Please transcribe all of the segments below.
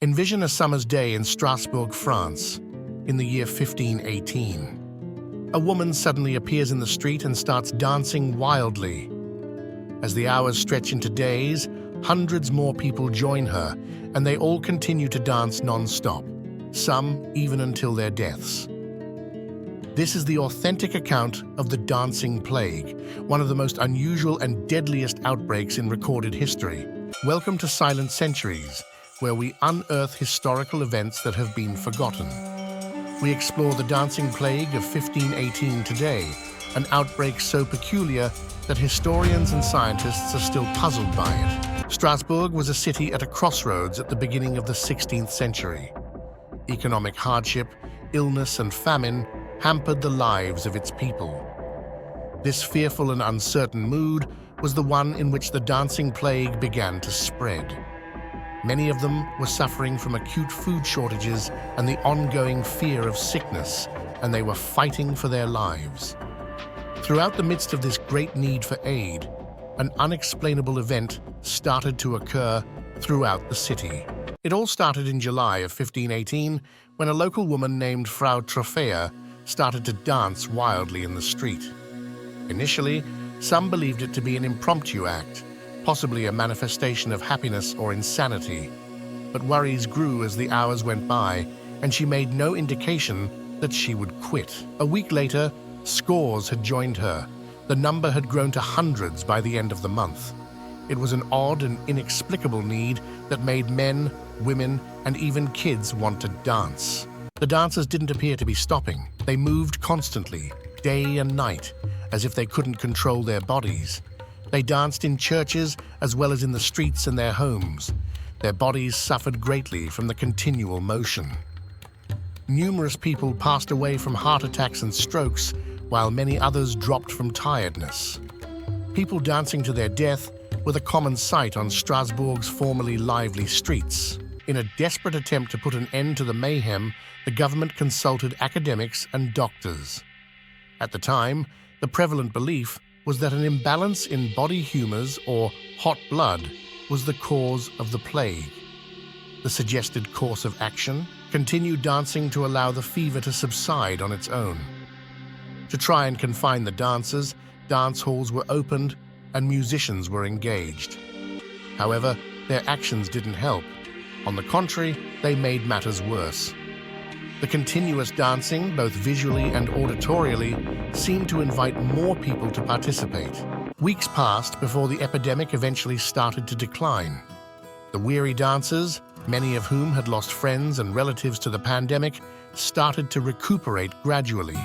Envision a summer's day in Strasbourg, France, in the year 1518. A woman suddenly appears in the street and starts dancing wildly. As the hours stretch into days, hundreds more people join her, and they all continue to dance non-stop, some even until their deaths. This is the authentic account of the dancing plague, one of the most unusual and deadliest outbreaks in recorded history. Welcome to Silent Centuries, where we unearth historical events that have been forgotten. We explore the dancing plague of 1518 today, an outbreak so peculiar that historians and scientists are still puzzled by it. Strasbourg was a city at a crossroads at the beginning of the 16th century. Economic hardship, illness, and famine hampered the lives of its people. This fearful and uncertain mood was the one in which the dancing plague began to spread. Many of them were suffering from acute food shortages and the ongoing fear of sickness, and they were fighting for their lives. Throughout the midst of this great need for aid, an unexplainable event started to occur throughout the city. It all started in July of 1518 when a local woman named Frau Trophea started to dance wildly in the street. Initially, some believed it to be an impromptu act, possibly a manifestation of happiness or insanity. But worries grew as the hours went by, and she made no indication that she would quit. A week later, scores had joined her. The number had grown to hundreds by the end of the month. It was an odd and inexplicable need that made men, women, and even kids want to dance. The dancers didn't appear to be stopping. They moved constantly, day and night, as if they couldn't control their bodies. They danced in churches as well as in the streets and their homes. Their bodies suffered greatly from the continual motion. Numerous people passed away from heart attacks and strokes, while many others dropped from tiredness. People dancing to their death were the common sight on Strasbourg's formerly lively streets. In a desperate attempt to put an end to the mayhem, the government consulted academics and doctors. At the time, the prevalent belief was that an imbalance in body humors, or hot blood, was the cause of the plague. The suggested course of action: continue dancing to allow the fever to subside on its own. To try and confine the dancers, dance halls were opened and musicians were engaged. However, their actions didn't help. On the contrary, they made matters worse. The continuous dancing, both visually and auditorially, seemed to invite more people to participate. Weeks passed before the epidemic eventually started to decline. The weary dancers, many of whom had lost friends and relatives to the pandemic, started to recuperate gradually.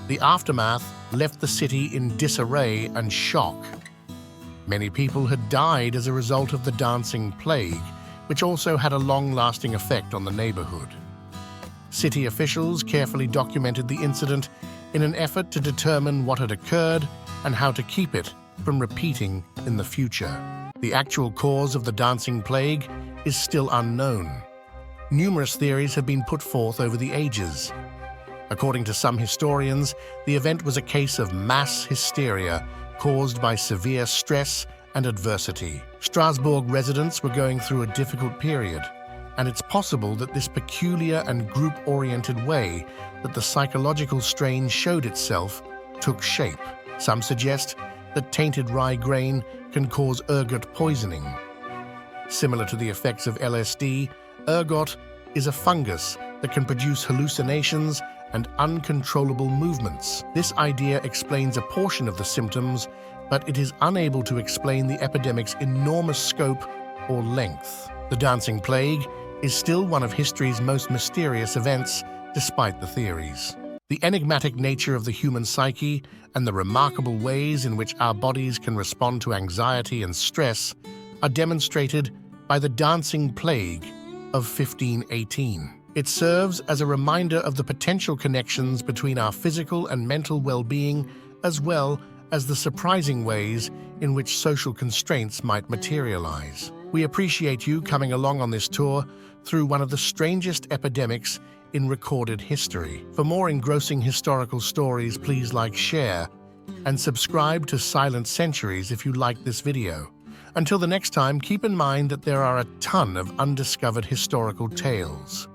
The aftermath left the city in disarray and shock. Many people had died as a result of the dancing plague, which also had a long-lasting effect on the neighborhood. City officials carefully documented the incident in an effort to determine what had occurred and how to keep it from repeating in the future. The actual cause of the dancing plague is still unknown. Numerous theories have been put forth over the ages. According to some historians, the event was a case of mass hysteria caused by severe stress and adversity. Strasbourg residents were going through a difficult period, and it's possible that this peculiar and group-oriented way that the psychological strain showed itself took shape. Some suggest that tainted rye grain can cause ergot poisoning. Similar to the effects of LSD, ergot is a fungus that can produce hallucinations and uncontrollable movements. This idea explains a portion of the symptoms, but it is unable to explain the epidemic's enormous scope or length. The dancing plague is still one of history's most mysterious events, despite the theories. The enigmatic nature of the human psyche and the remarkable ways in which our bodies can respond to anxiety and stress are demonstrated by the dancing plague of 1518. It serves as a reminder of the potential connections between our physical and mental well-being, as well as the surprising ways in which social constraints might materialize. We appreciate you coming along on this tour through one of the strangest epidemics in recorded history. For more engrossing historical stories, please like, share, and subscribe to Silent Centuries if you like this video. Until the next time, keep in mind that there are a ton of undiscovered historical tales.